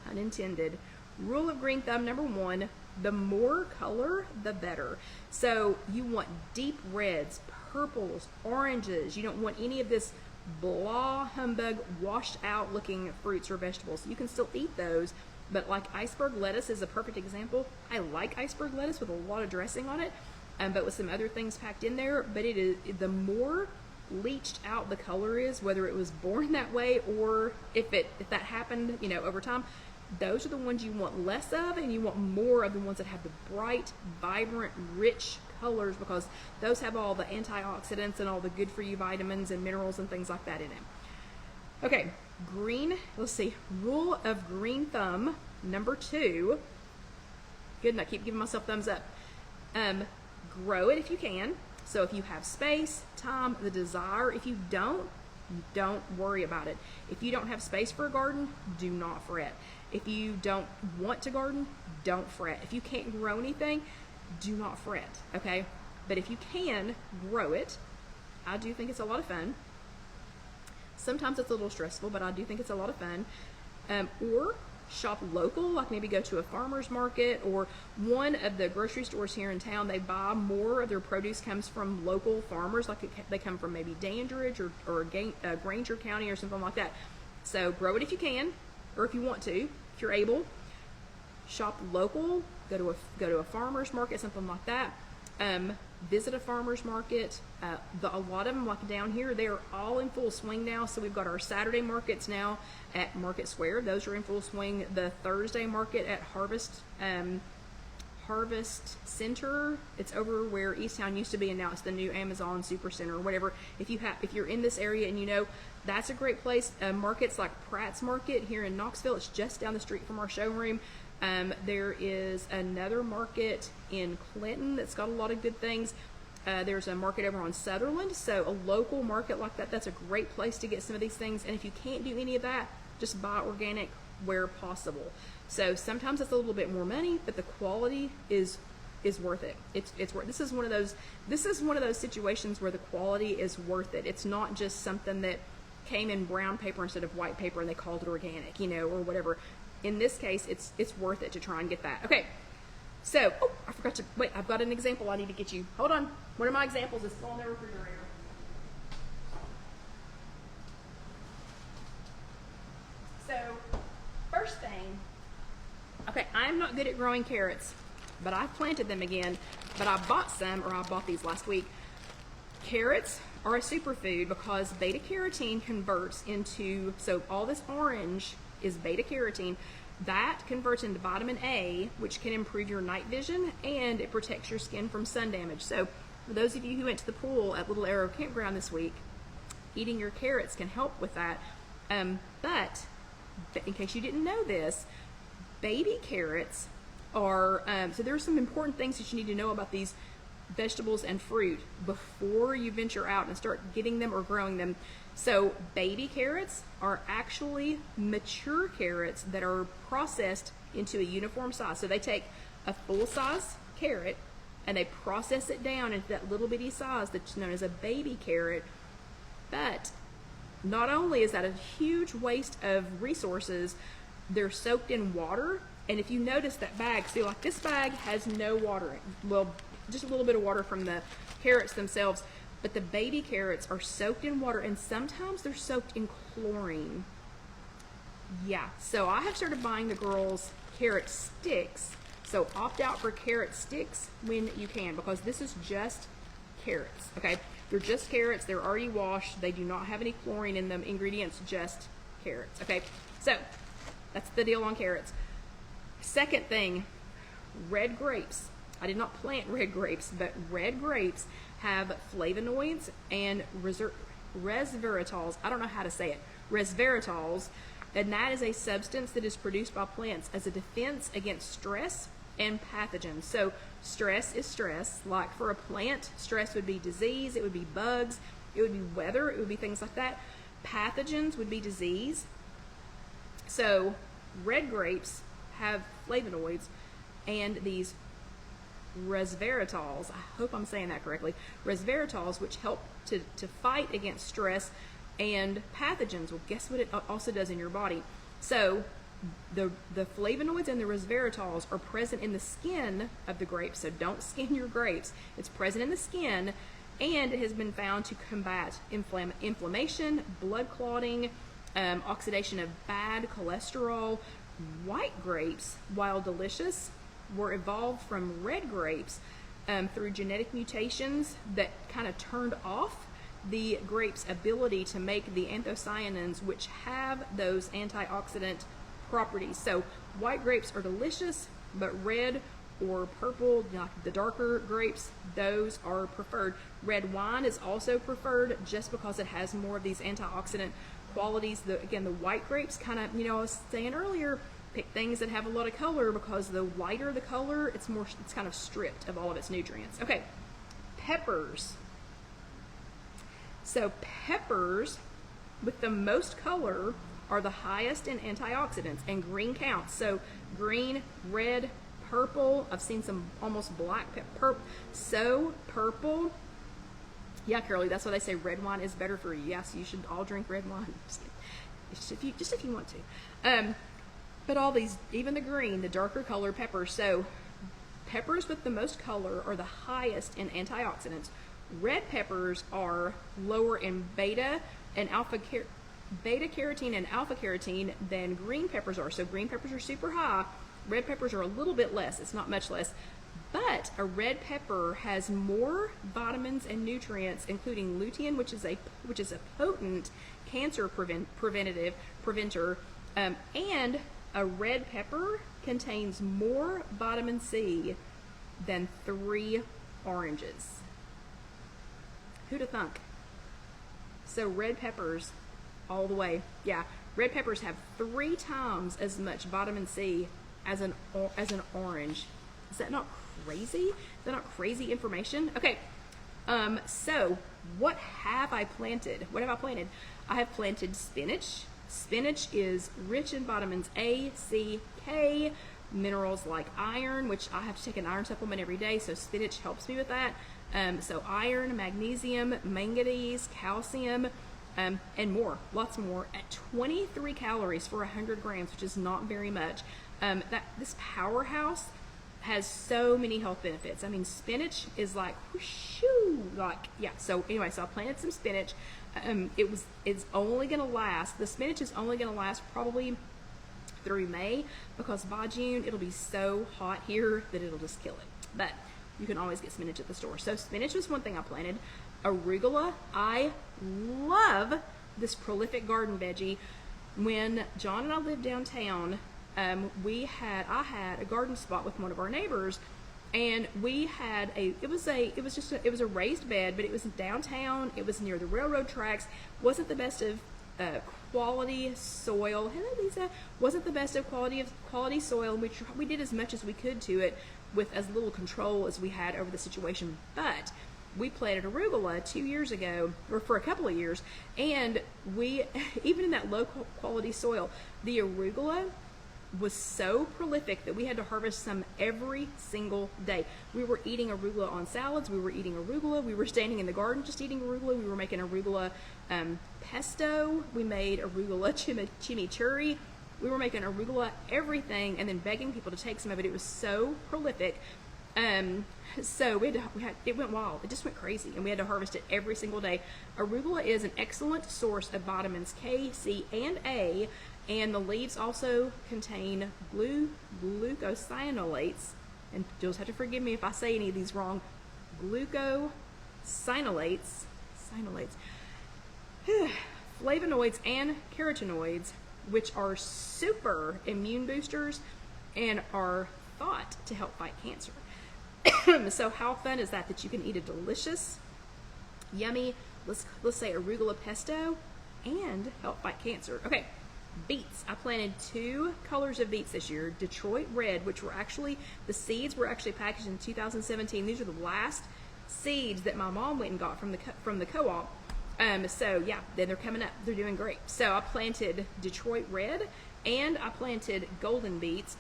Pun intended. Rule of green thumb number one. The more color, the better. So you want deep reds, purples, oranges. You don't want any of this blah humbug washed out looking fruits or vegetables. You can still eat those, but like iceberg lettuce is a perfect example. I like iceberg lettuce with a lot of dressing on it, but with some other things packed in there. But it is, the more leached out the color is, whether it was born that way or if that happened, over time, those are the ones you want less of, and you want more of the ones that have the bright, vibrant, rich colors, because those have all the antioxidants and all the good for you vitamins and minerals and things like that in it. Okay, rule of green thumb number two. Good, and I keep giving myself thumbs up. Grow it if you can. So if you have space, time, the desire. If you don't worry about it. If you don't have space for a garden, do not fret. If you don't want to garden, don't fret. If you can't grow anything, do not fret, okay? But if you can grow it, I do think it's a lot of fun. Sometimes it's a little stressful, but I do think it's a lot of fun. Or shop local, like maybe go to a farmer's market or one of the grocery stores here in town. They buy more of their produce comes from local farmers, like they come from maybe Dandridge or Granger County or something like that. So grow it if you can, or if you want to, if you're able. Shop local, go to a farmer's market, something like that. Visit a farmer's market. A lot of them, like down here, they're all in full swing now. So we've got our Saturday markets now at Market Square. Those are in full swing. The Thursday market at Harvest Center. It's over where Easttown used to be, and now it's the new Amazon Super Center or whatever. If you're in this area and that's a great place. Markets like Pratt's Market here in Knoxville. It's just down the street from our showroom. There is another market in Clinton that's got a lot of good things. There's a market over on Sutherland, so a local market like that's a great place to get some of these things. And if you can't do any of that, just buy organic where possible. So sometimes it's a little bit more money, but the quality is worth it. It's worth. This is one of those situations where the quality is worth it. It's not just something that came in brown paper instead of white paper and they called it organic, or whatever. In this case, it's worth it to try and get that. Okay, so, I forgot to, wait, I've got an example I need to get you. Hold on. One of my examples is still in the refrigerator. So, first thing, okay, I'm not good at growing carrots, but I planted them again, but I bought these last week. Carrots are a superfood because beta carotene converts into, so all this orange is beta carotene. That converts into vitamin A, which can improve your night vision, and it protects your skin from sun damage. So for those of you who went to the pool at Little Arrow Campground this week, eating your carrots can help with that. But in case you didn't know this, baby carrots are, so there are some important things that you need to know about these vegetables and fruit before you venture out and start getting them or growing them. So baby carrots are actually mature carrots that are processed into a uniform size. So they take a full-size carrot and they process it down into that little bitty size that's known as a baby carrot. But not only is that a huge waste of resources, they're soaked in water. And if you notice that bag, see, like this bag has no water, well, just a little bit of water from the carrots themselves, but the baby carrots are soaked in water, and sometimes they're soaked in chlorine. Yeah, so I have started buying the girls carrot sticks. So opt out for carrot sticks when you can, because this is just carrots, okay? They're just carrots, they're already washed, they do not have any chlorine in them, ingredients, just carrots, okay? So that's the deal on carrots. Second thing, red grapes. I did not plant red grapes, but red grapes have flavonoids and resveratols. I don't know how to say it. Resveratols, and that is a substance that is produced by plants as a defense against stress and pathogens. So stress is stress. Like for a plant, stress would be disease, it would be bugs, it would be weather, it would be things like that. Pathogens would be disease. So red grapes have flavonoids and these resveratols, I hope I'm saying that correctly, resveratols, which help to fight against stress and pathogens. Well, guess what it also does in your body? So the flavonoids and the resveratols are present in the skin of the grapes, so don't skin your grapes. It's present in the skin, and it has been found to combat inflammation, blood clotting, oxidation of bad cholesterol. White grapes, while delicious, were evolved from red grapes through genetic mutations that kind of turned off the grape's ability to make the anthocyanins, which have those antioxidant properties. So white grapes are delicious, but red or purple, like the darker grapes, those are preferred. Red wine is also preferred just because it has more of these antioxidant qualities. Again, the white grapes kind of, I was saying earlier, pick things that have a lot of color, because the whiter the color, it's kind of stripped of all of its nutrients. Okay, peppers. So peppers with the most color are the highest in antioxidants, and green counts. So green, red, purple. I've seen some almost black pepper. So purple. Yeah, Curly, that's why they say red wine is better for you. Yes, you should all drink red wine. Just if you want to. But all these, even the green, the darker color peppers. So peppers with the most color are the highest in antioxidants. Red peppers are lower in beta carotene and alpha carotene than green peppers are. So green peppers are super high. Red peppers are a little bit less. It's not much less. But a red pepper has more vitamins and nutrients, including lutein, which is a potent cancer preventer, and a red pepper contains more vitamin C than 3 oranges. Who'da thunk? So red peppers all the way. Yeah, red peppers have 3 times as much vitamin C as an orange. Is that not crazy? Is that not crazy information? Okay, so what have I planted? What have I planted? I have planted spinach. Spinach is rich in vitamins A, C, K, minerals like iron, which I have to take an iron supplement every day, so spinach helps me with that. So iron, magnesium, manganese, calcium, and more, lots more, at 23 calories for 100 grams, which is not very much. This powerhouse has so many health benefits. I mean, spinach is like, whooshoo, like, yeah. So anyway, so I planted some spinach. It's only gonna last, the spinach is only gonna last probably through May, because by June it'll be so hot here that it'll just kill it. But you can always get spinach at the store. So spinach was one thing I planted. Arugula, I love this prolific garden veggie. When John and I lived downtown, I had a garden spot with one of our neighbors, and we had it was a raised bed, but it was downtown, it was near the railroad tracks, wasn't the best of quality soil. Hello, Lisa. Wasn't the best of quality soil. We did as much as we could to it with as little control as we had over the situation. But we planted arugula 2 years ago, or for a couple of years, and we, even in that low quality soil, the arugula was so prolific that we had to harvest some every single day. We were eating arugula on salads. We were eating arugula. We were standing in the garden just eating arugula. We were making arugula pesto. We made arugula chimichurri. We were making arugula everything, and then begging people to take some of it. It was so prolific. So it went wild. It just went crazy, and we had to harvest it every single day. Arugula is an excellent source of vitamins K, C, and A, and the leaves also contain glucosinolates, and you'll have to forgive me if I say any of these wrong. Glucosinolates, flavonoids, and carotenoids, which are super immune boosters and are thought to help fight cancer. So how fun is that you can eat a delicious, yummy, let's say arugula pesto and help fight cancer. Okay, beets. I planted 2 colors of beets this year. Detroit red, which were actually, the seeds were actually packaged in 2017. These are the last seeds that my mom went and got from the co-op. So yeah, then they're coming up. They're doing great. So I planted Detroit red and I planted golden beets.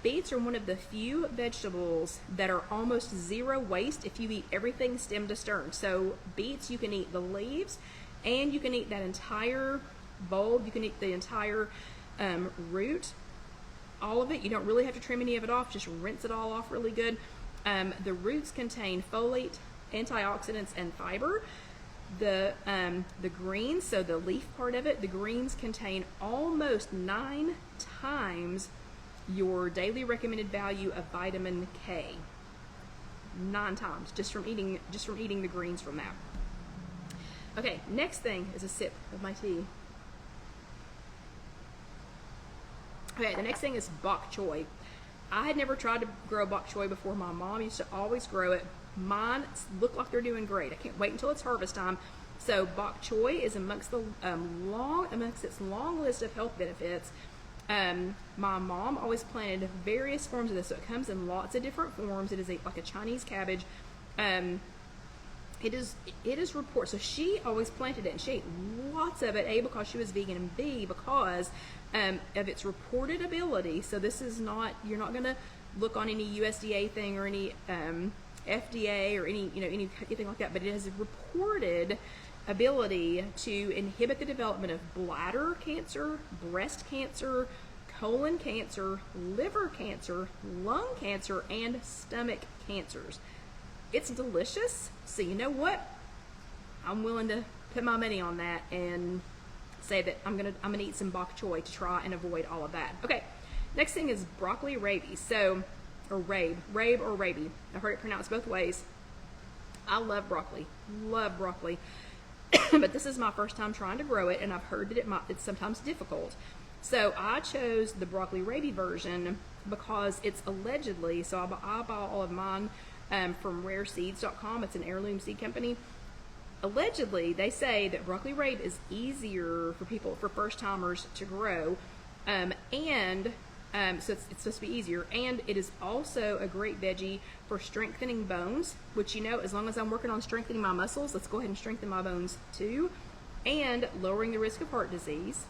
Beets are one of the few vegetables that are almost zero waste if you eat everything stem to stern. So beets, you can eat the leaves and you can eat that entire bulb. You can eat the entire root, all of it. You don't really have to trim any of it off. Just rinse it all off really good. The roots contain folate, antioxidants, and fiber. The greens, so the leaf part of it, the greens contain almost 9 times your daily recommended value of vitamin K. 9 times just from eating the greens from that. Okay, next thing is a sip of my tea. Okay, the next thing is bok choy. I had never tried to grow bok choy before. My mom used to always grow it. Mine look like they're doing great. I can't wait until it's harvest time. So bok choy is amongst its long list of health benefits. My mom always planted various forms of this, so it comes in lots of different forms. It is like a Chinese cabbage. It is reported, so she always planted it, and she ate lots of it, A, because she was vegan, and B, because of its reported ability. So this is not, you're not going to look on any USDA thing or any FDA or anything like that, but it has a reported ability to inhibit the development of bladder cancer, breast cancer, colon cancer, liver cancer, lung cancer, and stomach cancers. It's delicious, so you know what? I'm willing to put my money on that and say that I'm gonna eat some bok choy to try and avoid all of that. Okay, next thing is broccoli rabe. Or rabe or rabe. I heard it pronounced both ways. I love broccoli, but this is my first time trying to grow it, and I've heard that it's sometimes difficult. So I chose the broccoli rabe version because it's allegedly, so I buy all of mine from rareseeds.com. It's an heirloom seed company. Allegedly, they say that broccoli rabe is easier for first timers to grow, so it's supposed to be easier, and it is also a great veggie for strengthening bones, which, as long as I'm working on strengthening my muscles, let's go ahead and strengthen my bones too, and lowering the risk of heart disease.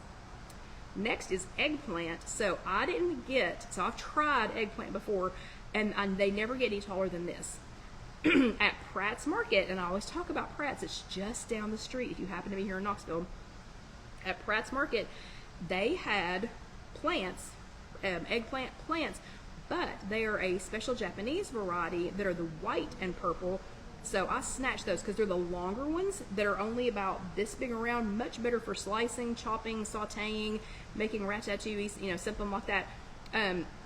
Next is eggplant. So I've tried eggplant before, and they never get any taller than this. At Pratt's Market, and I always talk about Pratt's, it's just down the street if you happen to be here in Knoxville. At Pratt's Market, they had plants, eggplant plants, but they are a special Japanese variety that are the white and purple. So I snatched those because they're the longer ones that are only about this big around, much better for slicing, chopping, sauteing, making ratatouille, something like that.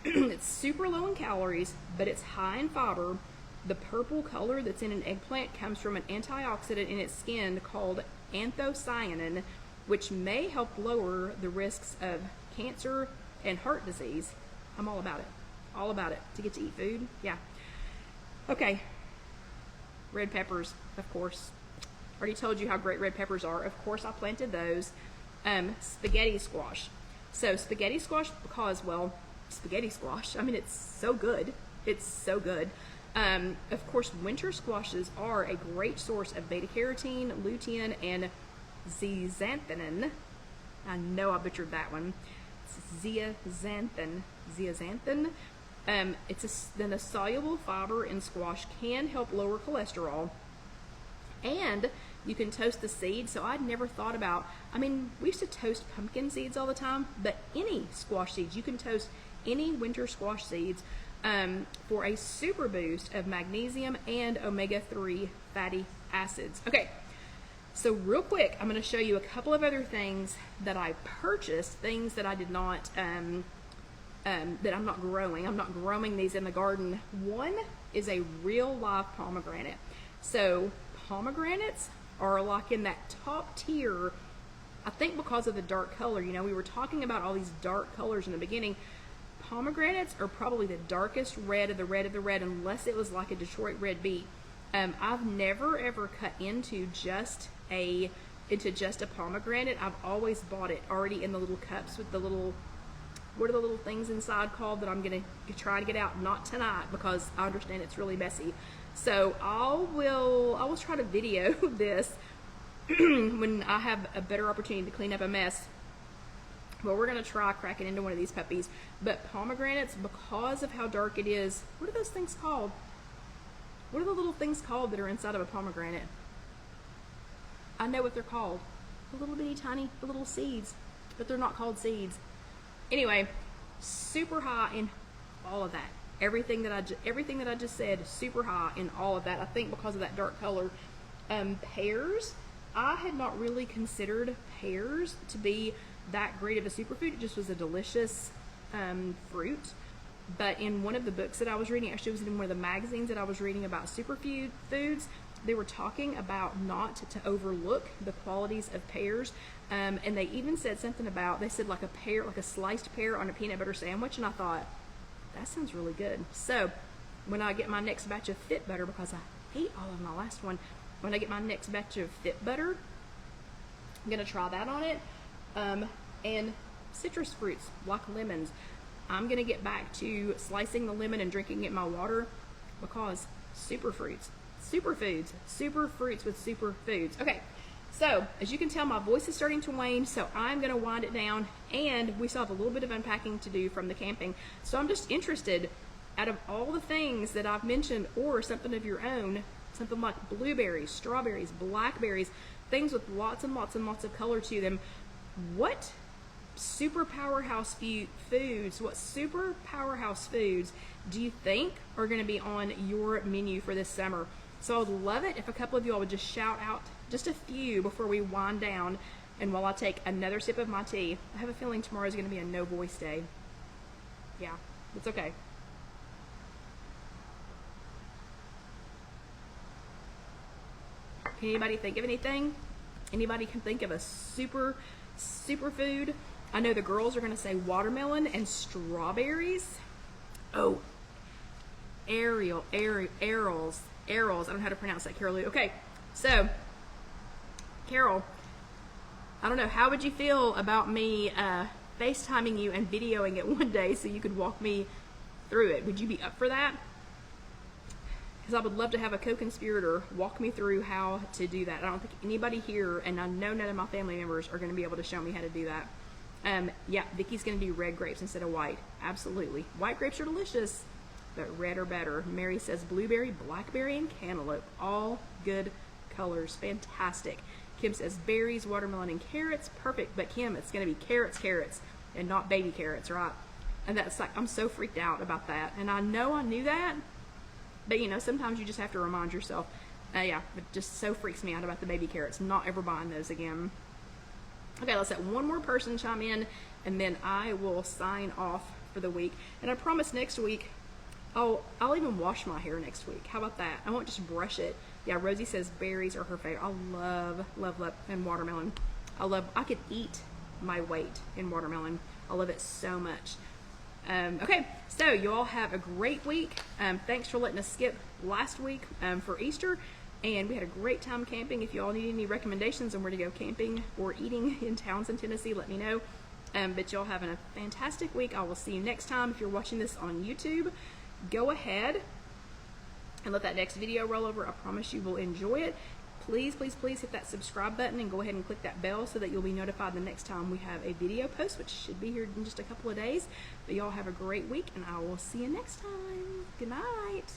It's super low in calories, but it's high in fiber. The purple color that's in an eggplant comes from an antioxidant in its skin called anthocyanin, which may help lower the risks of cancer and heart disease. I'm all about it. To get to eat food, yeah. Okay, red peppers, of course. Already told you how great red peppers are. Of course, I planted those. spaghetti squash. So spaghetti squash because, well, spaghetti squash, I mean, it's so good. It's so good. Of course, winter squashes are a great source of beta-carotene, lutein, and zeaxanthin. I know I butchered that one. It's zeaxanthin. Zeaxanthin. Then a soluble fiber in squash can help lower cholesterol. And you can toast the seeds. So I'd never thought about, I mean, we used to toast pumpkin seeds all the time, but any squash seeds, you can toast any winter squash seeds for a super boost of magnesium and omega-3 fatty acids. Okay, so real quick, I'm going to show you a couple of other things that I purchased, things that I did not, that I'm not growing. I'm not growing these in the garden. One is a real live pomegranate. So pomegranates are like in that top tier, I think because of the dark color. You know, we were talking about all these dark colors in the beginning. Pomegranates are probably the darkest red of the red of the red, unless it was like a Detroit red beet. I've never ever cut into just a pomegranate. I've always bought it already in the little cups with the little, what are the little things inside called that I'm gonna try to get out, not tonight because I understand it's really messy. So I will try to video this when I have a better opportunity to clean up a mess. Well, we're going to try cracking into one of these puppies. But pomegranates, because of how dark it is, what are those things called? What are the little things called that are inside of a pomegranate? I know what they're called. The little bitty tiny, the little seeds. But they're not called seeds. Anyway, super high in all of that. Everything that I just said, super high in all of that. I think because of that dark color. Pears, I had not really considered pears to be that great of a superfood. It just was a delicious fruit. But in one of the books that I was reading, actually it was in one of the magazines that I was reading about superfood foods, they were talking about not to overlook the qualities of pears. And they even said something about, they said like a pear, like a sliced pear on a peanut butter sandwich, and I thought, that sounds really good. So when I get my next batch of Fit Butter, because I ate all of my last one, when I get my next batch of Fit Butter, I'm gonna try that on it. And citrus fruits like lemons, I'm gonna get back to slicing the lemon and drinking it in my water, because superfruits, superfoods, superfruits with superfoods. Okay, so as you can tell, my voice is starting to wane, so I'm gonna wind it down, and we still have a little bit of unpacking to do from the camping. So I'm just interested, out of all the things that I've mentioned, or something of your own, something like blueberries, strawberries, blackberries, things with lots and lots and lots of color to them, what super powerhouse foods do you think are going to be on your menu for this summer? So I would love it if a couple of you all would just shout out just a few before we wind down, and while I take another sip of my tea. I have a feeling tomorrow is going to be a no voice day. Yeah, it's okay. Can anybody think of anything? Anybody can think of a superfood? I know the girls are going to say watermelon and strawberries. Oh, arrows. I don't know how to pronounce that, Carol. Okay, so Carol, I don't know, how would you feel about me FaceTiming you and videoing it one day so you could walk me through it? Would you be up for that? Because I would love to have a co-conspirator walk me through how to do that. I don't think anybody here, and I know none of my family members, are going to be able to show me how to do that. Yeah, Vicky's going to do red grapes instead of white. Absolutely. White grapes are delicious, but red are better. Mary says blueberry, blackberry, and cantaloupe. All good colors. Fantastic. Kim says berries, watermelon, and carrots. Perfect. But Kim, it's going to be carrots, and not baby carrots, right? And that's like, I'm so freaked out about that. And I know I knew that, but you know, sometimes you just have to remind yourself. Yeah, it just so freaks me out about the baby carrots. Not ever buying those again. Okay, let's let one more person chime in, and then I will sign off for the week. And I promise next week, I'll even wash my hair next week. How about that? I won't just brush it. Yeah, Rosie says berries are her favorite. I love, and watermelon. I could eat my weight in watermelon. I love it so much. Okay, so you all have a great week. Thanks for letting us skip last week for Easter. And we had a great time camping. If you all need any recommendations on where to go camping or eating in Townsend, Tennessee, let me know. But y'all having a fantastic week. I will see you next time. If you're watching this on YouTube, go ahead and let that next video roll over. I promise you will enjoy it. Please, please, please hit that subscribe button and go ahead and click that bell so that you'll be notified the next time we have a video post, which should be here in just a couple of days. But y'all have a great week, and I will see you next time. Good night.